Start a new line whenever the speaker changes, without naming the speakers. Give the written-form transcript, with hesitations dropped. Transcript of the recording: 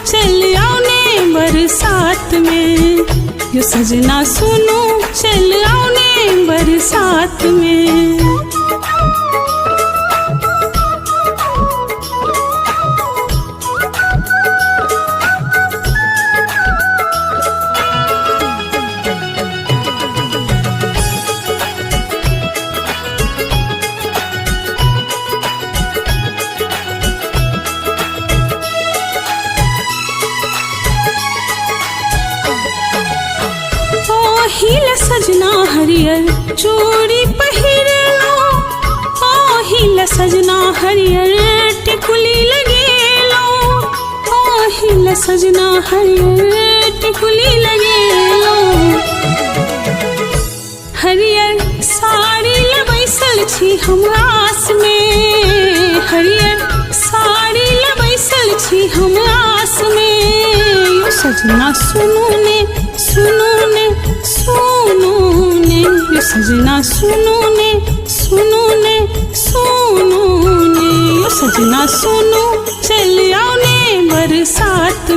चल आओ ने बरसात में, यो सजना सुनो चल आओ ने बरसात में। हिला सजना हरियर चूड़ी पहिर लो, हिला सजना हरियर टिकुली लगे लो, हिला सजना हरियर टिकुली लगे लो। हरियर साड़ी लबैसल छी हम आस में, हरियर साड़ी लबैसल छी हम आस में। यो सजना सुनो ने सुनो ने सुनो ने, यो सजना सुनो ने सुनो ने सुनो ने, यो सजना सुनो चल आओ ने बरसात